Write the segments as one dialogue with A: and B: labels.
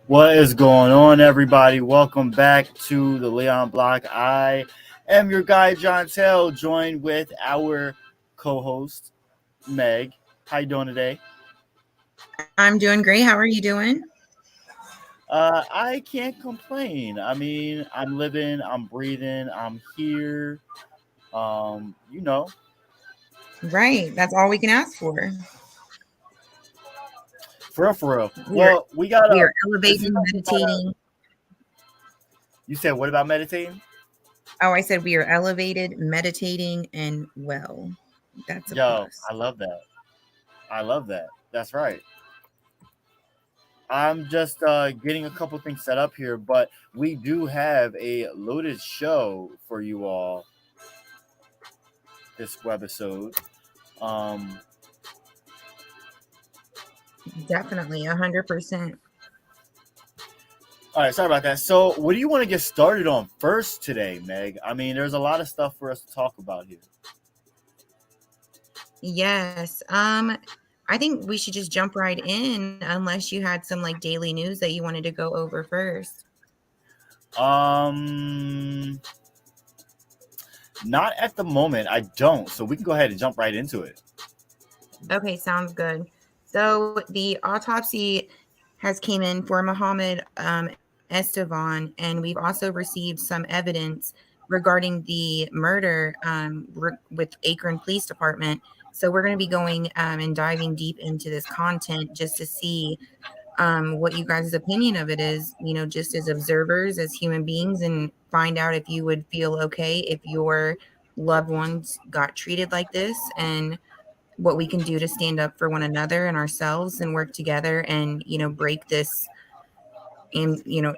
A: What is going on, everybody? Welcome back to the Leon Block. I am your guy, John Tell, joined with our co-host, Meg. How you doing today?
B: I'm doing great. How are you doing?
A: I can't complain. I mean, I'm living, I'm breathing, I'm here. You know.
B: Right. That's all we can ask for.
A: For real. Well, we are
B: elevating, meditating.
A: You said what about meditating?
B: Oh, I said we are elevated, meditating, and well. That's a plus.
A: I love that. That's right. I'm just getting a couple things set up here, but we do have a loaded show for you all this webisode.
B: Definitely, 100%.
A: All right, sorry about that. So, what do you want to get started on first today, Meg? I mean, there's a lot of stuff for us to talk about here.
B: Yes. I think we should just jump right in, unless you had some like daily news that you wanted to go over first.
A: Not at the moment. I don't. So we can go ahead and jump right into it.
B: Okay, sounds good. So the autopsy has came in for Mohammed Estevan, and we've also received some evidence regarding the murder with Akron Police Department. So we're going to be going and diving deep into this content just to see what you guys' opinion of it is, you know, just as observers, as human beings, and find out if you would feel okay if your loved ones got treated like this, and what we can do to stand up for one another and ourselves and work together and, you know, break this and, you know,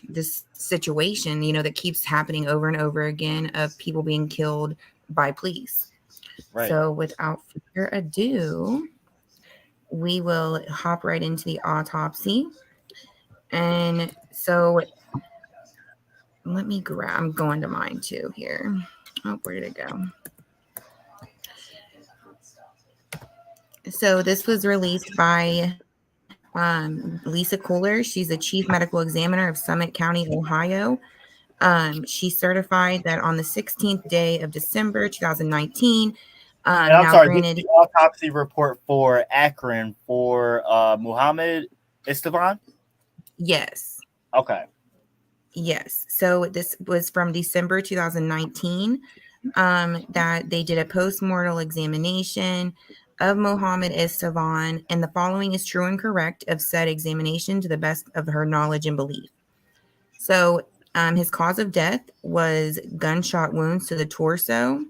B: this situation, you know, that keeps happening over and over again of people being killed by police. Right. So without further ado, we will hop right into the autopsy. And so let me I'm going to mine too here. Oh, where did it go? So this was released by Lisa Kohler. She's the chief medical examiner of Summit County, Ohio. She certified that on the 16th day of December 2019.
A: I'm sorry, granted, the autopsy report for Akron for Mohammed Estevan?
B: Yes.
A: Okay.
B: Yes. So this was from December 2019 that they did a post-mortem examination of Mohammed Estevan, and the following is true and correct of said examination to the best of her knowledge and belief. So his cause of death was gunshot wounds to the torso.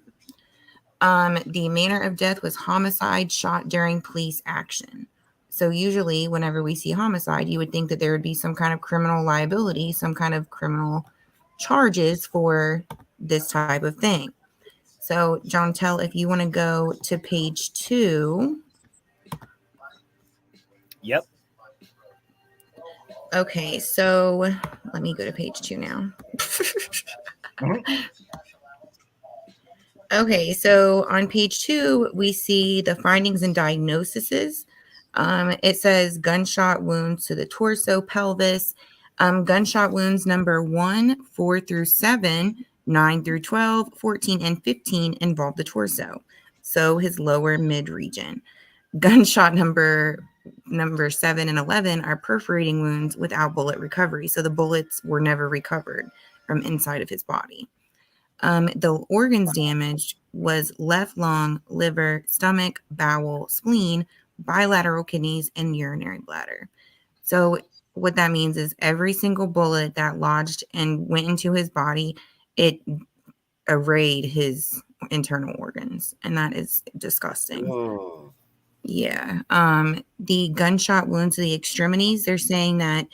B: The manner of death was homicide shot during police action. So usually whenever we see homicide, you would think that there would be some kind of criminal liability, some kind of criminal charges for this type of thing. So, John Tell, if you want to go to page 2.
A: Yep.
B: Okay, so let me go to page 2 now. Okay, so on page 2, we see the findings and diagnoses. It says gunshot wounds to the torso, pelvis. Gunshot wounds number 1, 4 through 7, 9 through 12, 14, and 15 involve the torso. so his lower mid region. Gunshot number 7 and 11 are perforating wounds without bullet recovery. So the bullets were never recovered from inside of his body. The organs damaged was left lung, liver, stomach, bowel, spleen, bilateral kidneys, and urinary bladder. So what that means is every single bullet that lodged and went into his body, it arrayed his internal organs, and that is disgusting.
A: Oh,
B: Yeah. The gunshot wounds to the extremities, they're saying that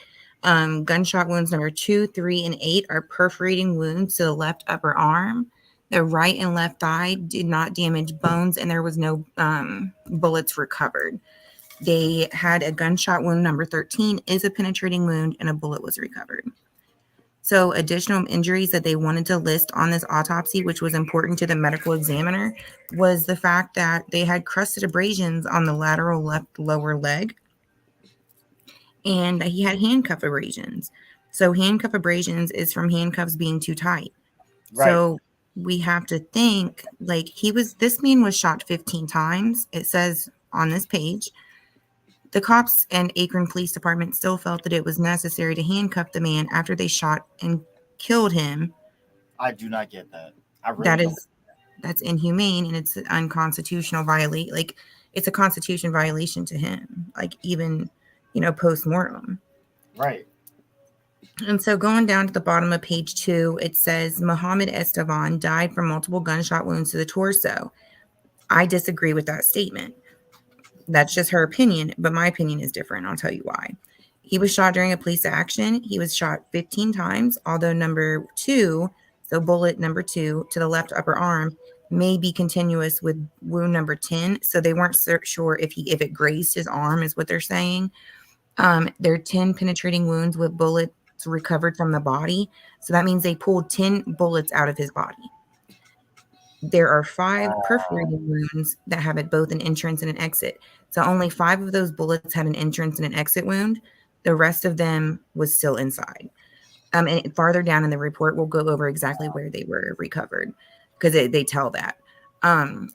B: gunshot wounds number 2, 3, and 8 are perforating wounds to the left upper arm. The right and left thigh did not damage bones, and there was no bullets recovered. They had a gunshot wound number 13 is a penetrating wound, and a bullet was recovered. So, additional injuries that they wanted to list on this autopsy, which was important to the medical examiner, was the fact that they had crusted abrasions on the lateral left lower leg, and he had handcuff abrasions. So, handcuff abrasions is from handcuffs being too tight.
A: right.
B: So, we have to think like this man was shot 15 times. It says on this page. The cops and Akron Police Department still felt that it was necessary to handcuff the man after they shot and killed him.
A: I do not get that. I really
B: That
A: don't.
B: is that's inhumane, and it's an unconstitutional violate. Like, it's a constitution violation to him. Like, even post mortem.
A: Right.
B: And so going down to the bottom of page 2, it says Mohammed Estevan died from multiple gunshot wounds to the torso. I disagree with that statement. That's just her opinion, but my opinion is different. I'll tell you why. He was shot during a police action. He was shot 15 times, although number 2, so bullet number 2 to the left upper arm, may be continuous with wound number 10. So they weren't sure if it grazed his arm, is what they're saying. There are 10 penetrating wounds with bullets recovered from the body. So that means they pulled 10 bullets out of his body. There are 5 perforating wounds that have both an entrance and an exit. So only 5 of those bullets had an entrance and an exit wound. The rest of them was still inside. And farther down in the report, we'll go over exactly where they were recovered, because they tell that.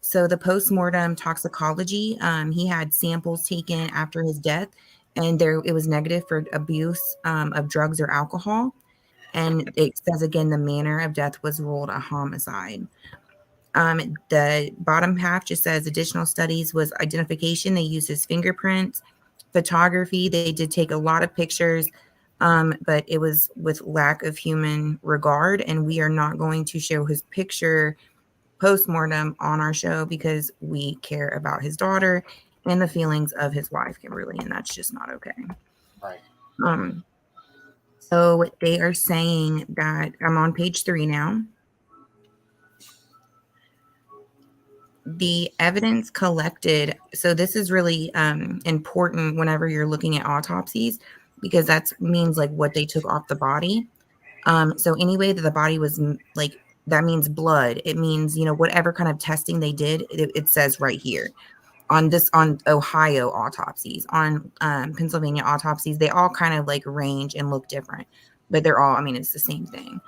B: So the postmortem toxicology, he had samples taken after his death, and it was negative for abuse of drugs or alcohol. And it says again, the manner of death was ruled a homicide. The bottom half just says additional studies was identification. They used his fingerprints, photography. They did take a lot of pictures, but it was with lack of human regard. And we are not going to show his picture post-mortem on our show because we care about his daughter and the feelings of his wife, Kimberly, and that's just not okay.
A: Right.
B: So they are saying that I'm on page 3 now. The evidence collected. So this is really important whenever you're looking at autopsies, because that means like what they took off the body. So any way that the body was like, that means blood. It means, whatever kind of testing they did, it says right here on Ohio autopsies, on Pennsylvania autopsies, they all kind of like range and look different, but they're all, it's the same thing.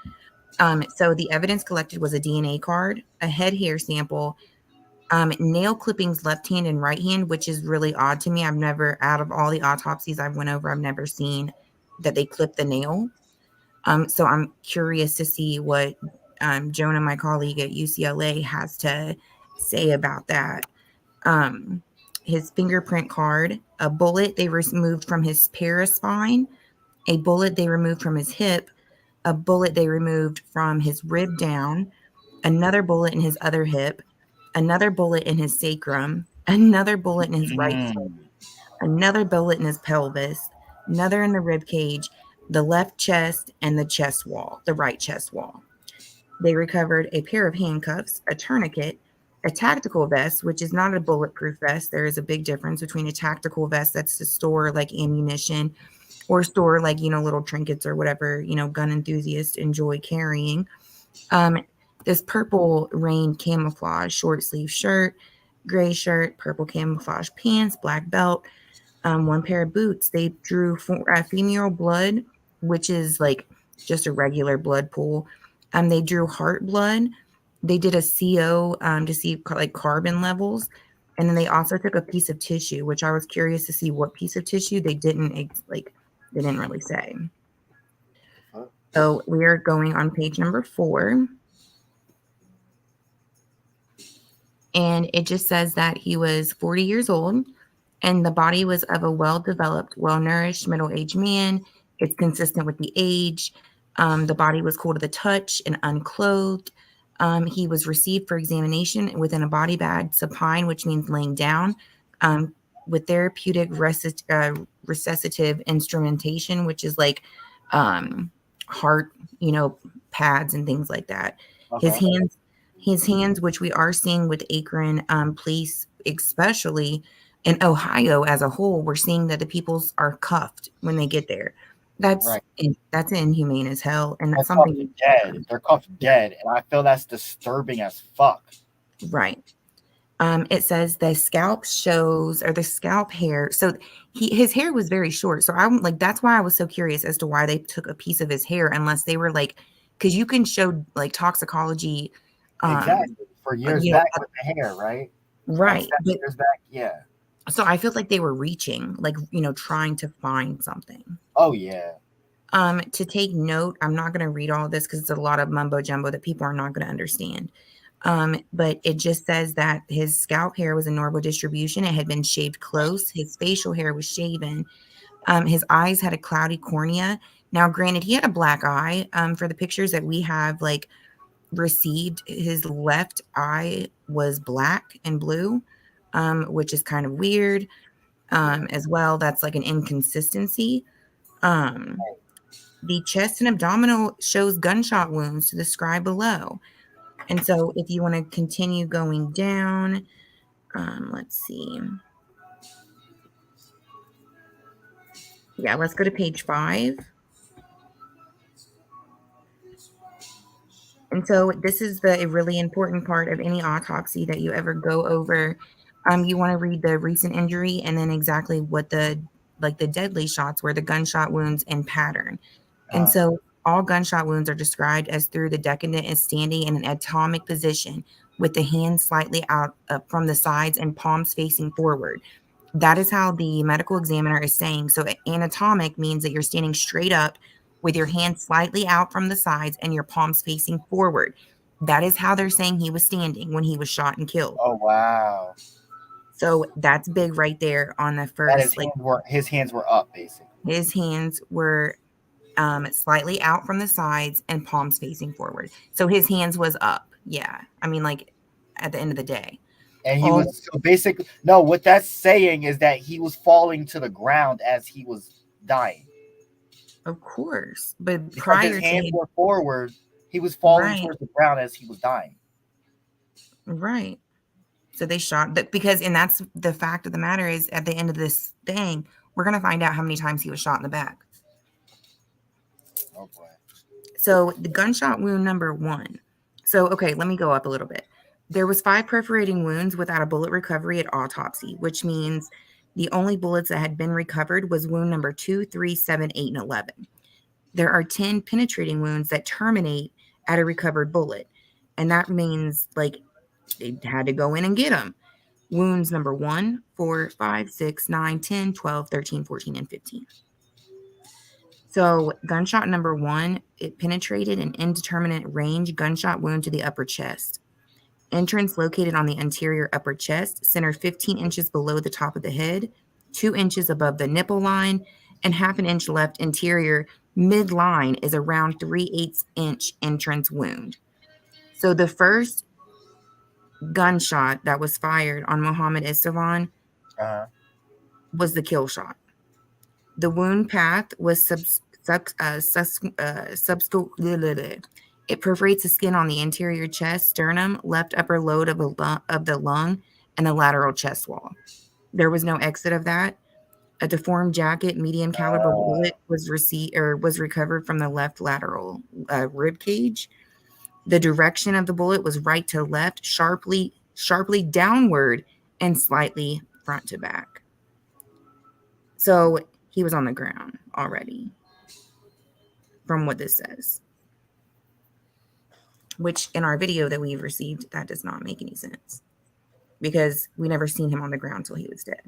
B: So the evidence collected was a DNA card, a head hair sample, nail clippings left hand and right hand, which is really odd to me. I've never, out of all the autopsies I've went over, I've never seen that they clip the nail. So I'm curious to see what Jonah, my colleague at UCLA, has to say about that. His fingerprint card, a bullet they removed from his paraspine, a bullet they removed from his hip, a bullet they removed from his rib down, another bullet in his other hip, another bullet in his sacrum, another bullet in his right foot, another bullet in his pelvis, another in the rib cage, the left chest, and the chest wall, the right chest wall. They recovered a pair of handcuffs, a tourniquet, a tactical vest, which is not a bulletproof vest. There is a big difference between a tactical vest that's to store like ammunition or store like, little trinkets or whatever, gun enthusiasts enjoy carrying. This purple rain camouflage short sleeve shirt, gray shirt, purple camouflage pants, black belt, 1 pair of boots. They drew female blood, which is like just a regular blood pool. They drew heart blood, They did a CO to see like carbon levels, and then they also took a piece of tissue, which I was curious to see what piece of tissue. They didn't they didn't really say.
A: Huh?
B: So we are going on page number 4. And it just says that he was 40 years old and the body was of a well developed, well nourished, middle aged man. It's consistent with the age. The body was cool to the touch and unclothed. He was received for examination within a body bag supine, which means laying down, um, with therapeutic resuscitative instrumentation, which is like um, heart, pads and things like that. His
A: Okay.
B: hands his hands, which we are seeing with Akron police, especially in Ohio as a whole, we're seeing that the peoples are cuffed when they get there.
A: Right.
B: That's inhumane as hell, and
A: They're
B: that's
A: cuffed
B: something.
A: dead. They're cuffed dead, and I feel that's disturbing as fuck.
B: Right. It says the scalp shows or the scalp hair. So his hair was very short. So I'm like, that's why I was so curious as to why they took a piece of his hair, unless they were like, because you can show like toxicology, um,
A: Exactly. For years
B: you know,
A: back with the hair, right? Like
B: right.
A: 7 years back. Yeah.
B: So I feel like they were reaching, like, trying to find something.
A: Oh yeah.
B: To take note, I'm not going to read all this because it's a lot of mumbo jumbo that people are not going to understand. But it just says that his scalp hair was in normal distribution. It had been shaved close. His facial hair was shaven. His eyes had a cloudy cornea. Now, granted, he had a black eye. For the pictures that we have, like, received, his left eye was black and blue, which is kind of weird.
A: Yeah.
B: As well. That's like an inconsistency. Um, the chest and abdominal shows gunshot wounds to describe below. And so if you want to continue going down, let's see. Yeah, let's go to page 5. And so this is the a really important part of any autopsy that you ever go over. You want to read the recent injury and then exactly what the deadly shots were, the gunshot wounds and pattern. And
A: Uh,
B: so all gunshot wounds are described as through the decedent is standing in an atomic position with the hands slightly out from the sides and palms facing forward. That is how the medical examiner is saying. So anatomic means that you're standing straight up with your hands slightly out from the sides and your palms facing forward. That is how they're saying he was standing when he was shot and killed.
A: oh wow.
B: So that's big right there on the
A: That
B: first, like
A: his hands were up basically.
B: his hands were slightly out from the sides and palms facing forward. So his hands was up. Yeah. I mean, like at the end of the day.
A: And he
B: All
A: was so basically no, what that's saying is that he was falling to the ground as he was dying.
B: of course. But
A: Because his
B: prior to
A: hands
B: him,
A: were forward, he was falling
B: right,
A: towards the ground as he was dying.
B: right. So they shot that because, and that's the fact of the matter is at the end of this thing, we're going to find out how many times he was shot in the back.
A: Oh boy.
B: So the gunshot wound number 1. So, okay, let me go up a little bit. There was 5 perforating wounds without a bullet recovery at autopsy, which means the only bullets that had been recovered was wound number 2, 3, 7, 8, and 11. There are 10 penetrating wounds that terminate at a recovered bullet. And that means like they had to go in and get them. Wounds number 1, 4, 5, 6, 9, 10, 12, 13, 14, and 15. So, gunshot number 1, it penetrated an indeterminate range gunshot wound to the upper chest. Entrance located on the anterior upper chest, center 15 inches below the top of the head, 2 inches above the nipple line, and half an inch left interior midline is a round 3/8 inch entrance wound. So, the first gunshot that was fired on Mohammed Estevan
A: Uh-huh.
B: was the kill shot. The wound path was it perforates the skin on the anterior chest, sternum, left upper lobe of the lung, and the lateral chest wall. There was no exit of that. A deformed jacket, medium caliber bullet was recovered from the left lateral rib cage. The direction of the bullet was right to left, sharply downward, and slightly front to back. So he was on the ground already, from what this says. which in our video that we've received, that does not make any sense because we never seen him on the ground till he was dead.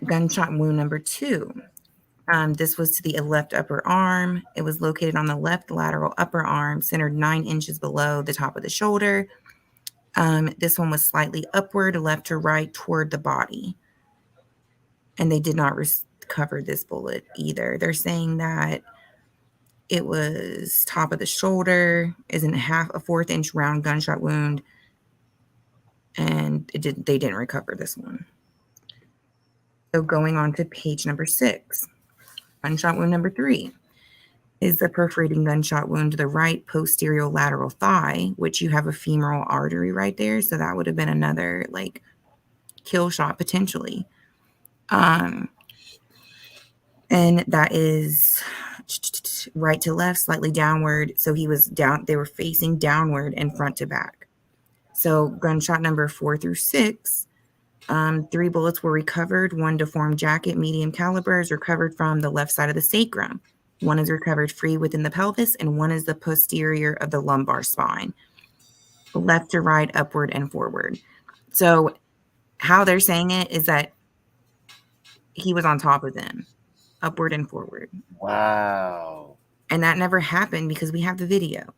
B: Gunshot wound number 2. This was to the left upper arm. It was located on the left lateral upper arm, centered 9 inches below the top of the shoulder. This one was slightly upward, left to right toward the body. And they did not recover this bullet either. They're saying that it was top of the shoulder, isn't a 1/4 inch round gunshot wound, and they didn't recover this one. So going on to page number 6, gunshot wound number 3 is the perforating gunshot wound to the right posterior lateral thigh, which you have a femoral artery right there. So that would have been another like kill shot potentially. And that is right to left, slightly downward. So he was down, they were facing downward and front to back. So gunshot number 4 through 6, 3 bullets were recovered. 1 deformed jacket, medium caliber, is recovered from the left side of the sacrum. 1 is recovered free within the pelvis, and 1 is the posterior of the lumbar spine, left to right, upward, and forward. So how they're saying it is that he was on top of them, upward and forward.
A: Wow.
B: And that never happened because we have the video.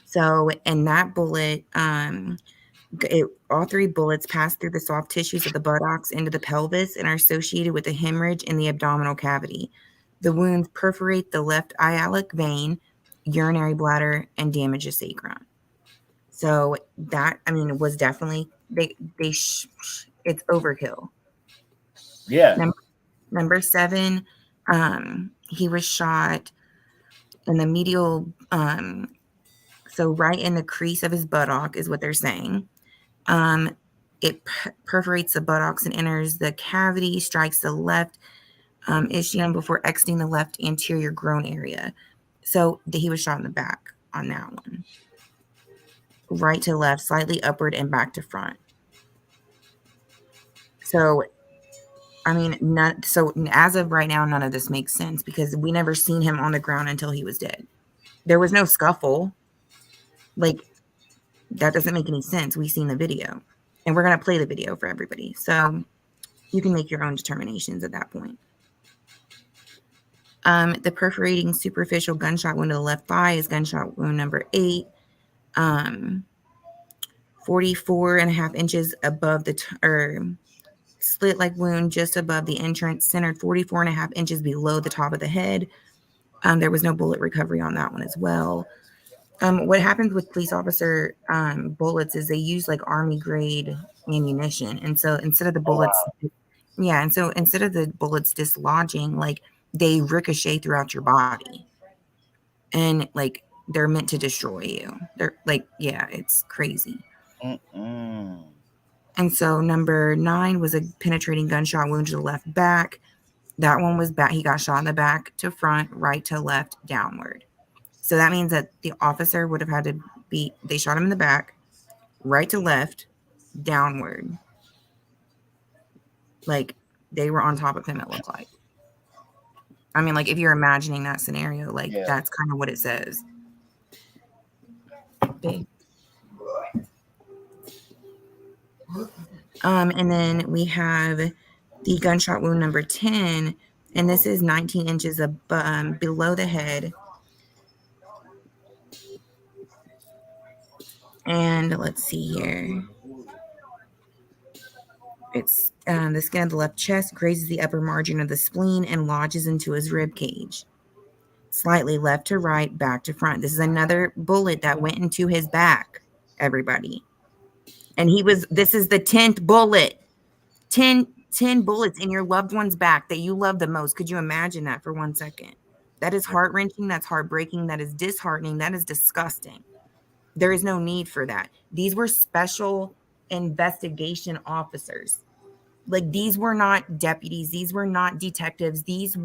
B: So, and that bullet, all 3 bullets passed through the soft tissues of the buttocks into the pelvis and are associated with a hemorrhage in the abdominal cavity. The wounds perforate the left iliac vein, urinary bladder, and damage the sacrum. So that, I mean, it was definitely, it's overkill.
A: Yeah.
B: Number 7, he was shot in the medial, so right in the crease of his buttock is what they're saying. It perforates the buttocks and enters the cavity, strikes the left ischium before exiting the left anterior groin area. So he was shot in the back on that one. Right to left, slightly upward and back to front. So, I mean, so as of right now, none of this makes sense because we never seen him on the ground until he was dead. There was no scuffle. Like, that doesn't make any sense. We've seen the video. And we're going to play the video for everybody. So you can make your own determinations at that point. The perforating superficial gunshot wound to the left thigh is gunshot wound number 8. 44.5 inches above the slit-like wound just above the entrance, centered 44.5 inches below the top of the head. There was no bullet recovery on that one as well. What happens with police officer bullets is they use like army grade ammunition, and so instead of the bullets, and so instead of the bullets dislodging, like they ricochet throughout your body, and like they're meant to destroy you. They're like, yeah, it's crazy. And so number 9 was a penetrating gunshot wound to the left back. That one was back. He got shot in the back to front, right to left, downward. So that means that the officer would have had to they shot him in the back, right to left, downward. Like they were on top of him, it looked like. I mean, like if you're imagining that scenario, like that's kind of what it says. Okay. And then we have the gunshot wound number 10, and this is 19 inches below the head. And let's see here. It's the skin of the left chest grazes the upper margin of the spleen and lodges into his rib cage. Slightly left to right, back to front. This is another bullet that went into his back, everybody. And this is the 10th bullet. 10 bullets in your loved one's back that you love the most. Could you imagine that for 1 second? That is heart-wrenching. That's heartbreaking. That is disheartening. That is disgusting. There is no need for that. These were special investigation officers. Like, these were not deputies. These were not detectives. These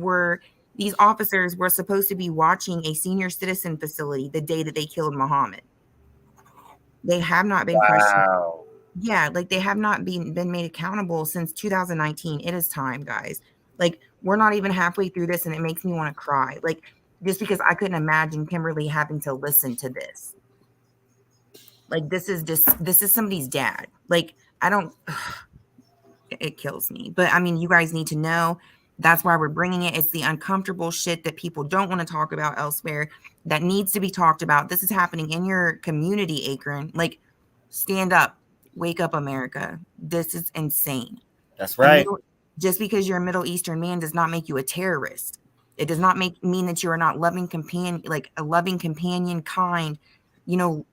B: officers were supposed to be watching a senior citizen facility the day that they killed Muhammad. They have not been questioned. Yeah, like they have not been made accountable since 2019. It is time, guys. Like, we're not even halfway through this and it makes me want to cry. Like, just because I couldn't imagine Kimberly having to listen to this. Like, this is somebody's dad. Like, I don't, it kills me. But I mean, you guys need to know that's why we're bringing it. It's the uncomfortable shit that people don't want to talk about elsewhere that needs to be talked about. This is happening in your community, Akron. Like, stand up, wake up, America. This is insane.
A: That's right.
B: Just because you're a Middle Eastern man does not make you a terrorist. It does not mean that you are not loving companion, like a loving companion, kind. You know,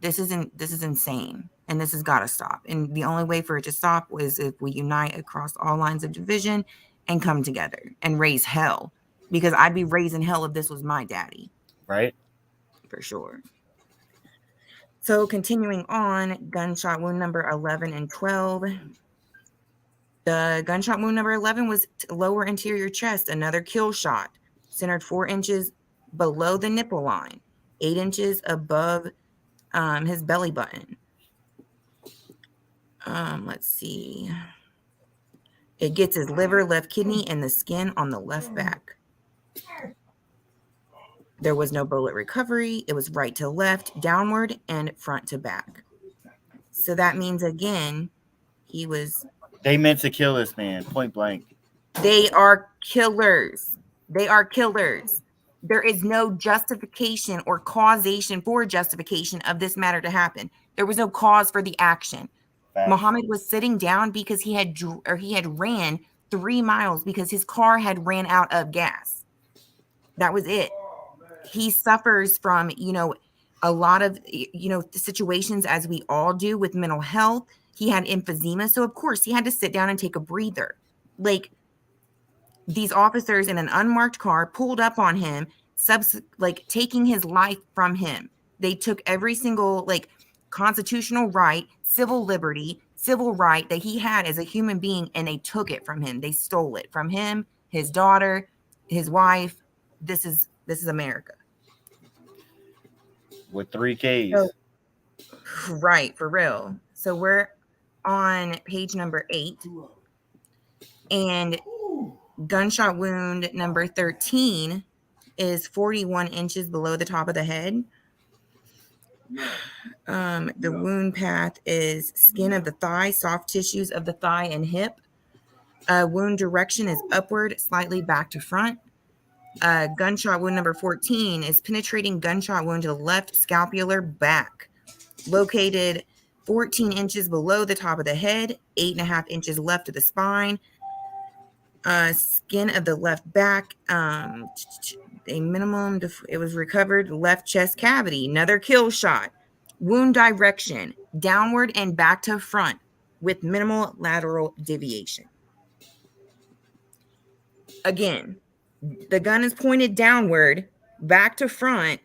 B: this is insane, and this has got to stop. And the only way for it to stop is if we unite across all lines of division and come together and raise hell. Because I'd be raising hell if this was my daddy.
A: Right.
B: For sure. So continuing on, gunshot wound number 11 and 12. The gunshot wound number 11 was lower anterior chest, another kill shot, centered 4 inches below the nipple line, 8 inches above his belly button. Let's see. It gets his liver, left kidney, and the skin on the left back. There was no bullet recovery. It was right to left, downward, and front to back. So that means, again, he was...
A: They meant to kill this man, point blank.
B: They are killers. They are killers. There is no justification or causation for justification of this matter to happen. There was no cause for the action. Facts. Muhammad was sitting down because he had ran 3 miles because his car had ran out of gas. That was it. He suffers from, a lot of, situations, as we all do, with mental health. He had emphysema. So, of course, he had to sit down and take a breather. Like, these officers in an unmarked car pulled up on him, taking his life from him. They took every single, constitutional right, civil liberty, civil right that he had as a human being, and they took it from him. They stole it from him, his daughter, his wife. This is America.
A: With 3 Ks.
B: So, right, for real. So we're on page number 8. And gunshot wound number 13 is 41 inches below the top of the head. The wound path is skin of the thigh, soft tissues of the thigh and hip. Wound direction is upward, slightly back to front. Gunshot wound number 14 is penetrating gunshot wound to the left scapular back, located 14 inches below the top of the head, 8.5 inches left of the spine. Skin of the left back, a minimum, it was recovered left chest cavity, another kill shot. Wound direction, downward and back to front with minimal lateral deviation. Again, the gun is pointed downward, back to front.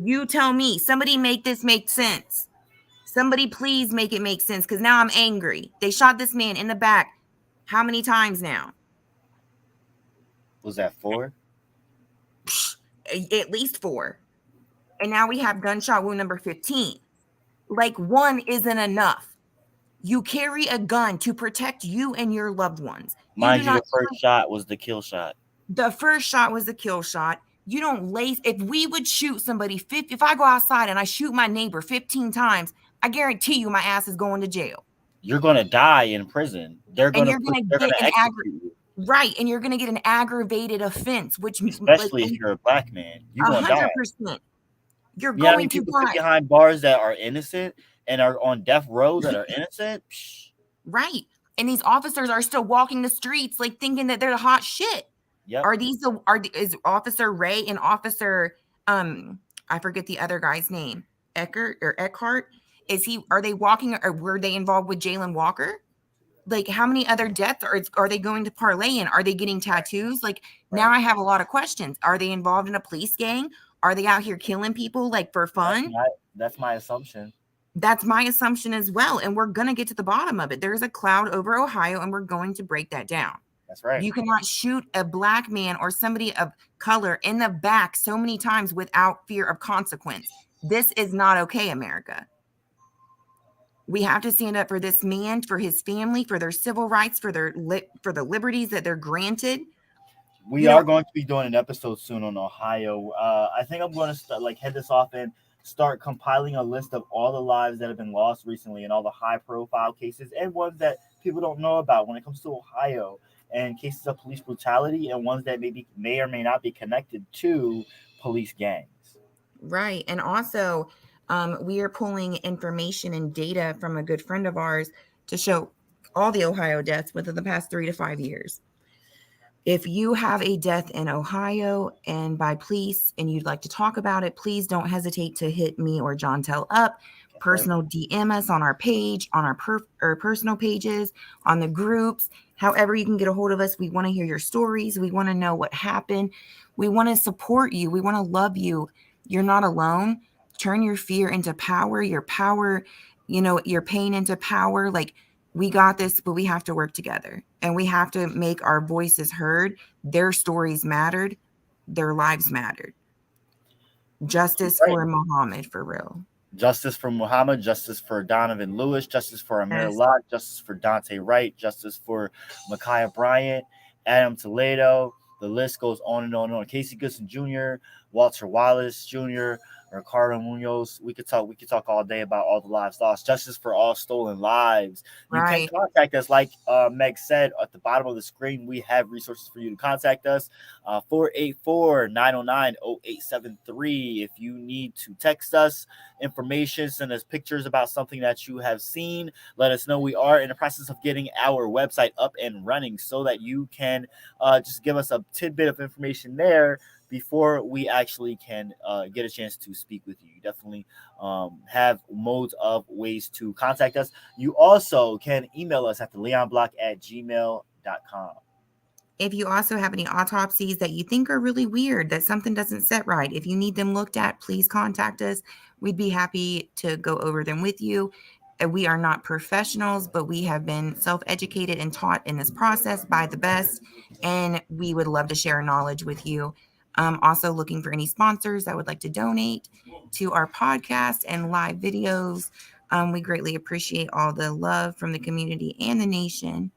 B: You tell me, somebody make this make sense. Somebody please make it make sense, because now I'm angry. They shot this man in the back. How many times now?
A: Was that 4?
B: At least 4. And now we have gunshot wound number 15. Like, 1 isn't enough. You carry a gun to protect you and your loved ones.
A: Mind you, the first shot was the kill shot.
B: The first shot was the kill shot. You don't lace. If we would shoot somebody, if I go outside and I shoot my neighbor 15 times, I guarantee you my ass is going to jail.
A: You're going to die in prison. They're going to execute you.
B: Right, and you're going to get an aggravated offense, which
A: especially if you're a black man, you're going to die.
B: 100%. You're going to die
A: behind bars that are innocent and are on death row that are innocent.
B: Right, and these officers are still walking the streets like thinking that they're the hot shit.
A: Yep.
B: Is Officer Ray and Officer I forget the other guy's name, Eckhart? Are they walking, or were they involved with Jalen Walker? Like, how many other deaths are they going to parlay in? Are they getting tattoos? Like, now I have a lot of questions. Are they involved in a police gang? Are they out here killing people, like, for fun?
A: That's my assumption.
B: That's my assumption as well. And we're going to get to the bottom of it. There's a cloud over Ohio, and we're going to break that down.
A: That's right.
B: You cannot shoot a black man or somebody of color in the back so many times without fear of consequence. This is not okay, America. We have to stand up for this man, for his family, for their civil rights, for the liberties that they're granted.
A: We
B: You
A: are
B: know,
A: going to be doing an episode soon on Ohio. I think I'm going to start, like, head this off and start compiling a list of all the lives that have been lost recently and all the high profile cases and ones that people don't know about when it comes to Ohio, and cases of police brutality and ones that may or may not be connected to police gangs.
B: right. And also, we are pulling information and data from a good friend of ours to show all the Ohio deaths within the past 3 to 5 years. If you have a death in Ohio and by police and you'd like to talk about it, please don't hesitate to hit me or John Tell up.
A: That's right.
B: Personal DM us on our page, on our or personal pages, on the groups, however you can get a hold of us. We want to hear your stories. We want to know what happened. We want to support you. We want to love you. You're not alone. Turn your fear into power, your power, your pain into power. Like, we got this, but we have to work together and we have to make our voices heard. Their stories mattered. Their lives mattered. Justice
A: Right.
B: for Muhammad, for real.
A: Justice for Muhammad, justice for Donovan Lewis, justice for Amir
B: Yes.
A: Locke, justice for Dante Wright, justice for Micaiah Bryant, Adam Toledo. The list goes on and on and on. Casey Goodson Jr., Walter Wallace Jr., Ricardo Munoz. We could talk all day about all the lives lost. Justice for all stolen lives. You can
B: Right.
A: contact us, like Meg said, at the bottom of the screen. We have resources for you to contact us. 484-909-0873. If you need to text us information, send us pictures about something that you have seen, let us know. We are in the process of getting our website up and running so that you can just give us a tidbit of information there before we actually can get a chance to speak with you. You definitely have modes of ways to contact us. You also can email us at theleonblock@gmail.com.
B: If you also have any autopsies that you think are really weird, that something doesn't set right, if you need them looked at, please contact us. We'd be happy to go over them with you. We are not professionals, but we have been self-educated and taught in this process by the best, and we would love to share our knowledge with you. Also looking for any sponsors that would like to donate to our podcast and live videos. We greatly appreciate all the love from the community and the nation.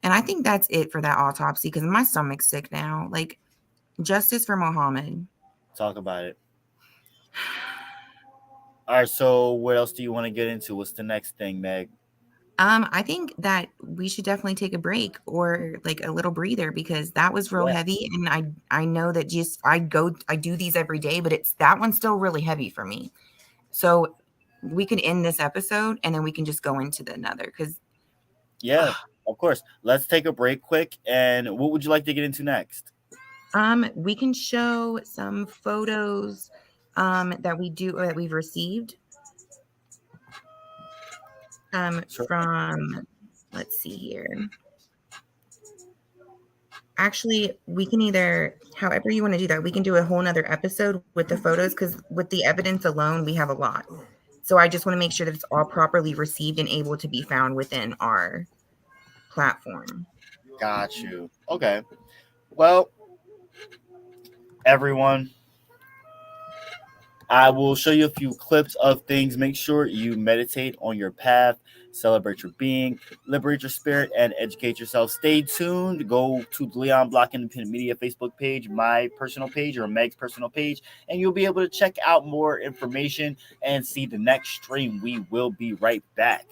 B: And I think that's it for that autopsy because my stomach's sick now. Like, justice for Muhammad.
A: Talk about it. All right, so what else do you want to get into? What's the next thing, Meg?
B: I think that we should definitely take a break or like a little breather because that was real
A: Yeah.
B: heavy. And I know that just I do these every day, but it's that one's still really heavy for me. So we can end this episode and then we can just go into the another because
A: Yeah, of course. Let's take a break quick. And what would you like to get into next?
B: we can show some photos that we've received
A: Sure.
B: from, let's see here. Actually, we can either, however you want to do that, we can do a whole nother episode with the photos because with the evidence alone, we have a lot. So I just want to make sure that it's all properly received and able to be found within our platform.
A: Got you. Okay. Well, everyone, I will show you a few clips of things. Make sure you meditate on your path, celebrate your being, liberate your spirit, and educate yourself. Stay tuned. Go to the Leon Block Independent Media Facebook page, my personal page, or Meg's personal page, and you'll be able to check out more information and see the next stream. We will be right back.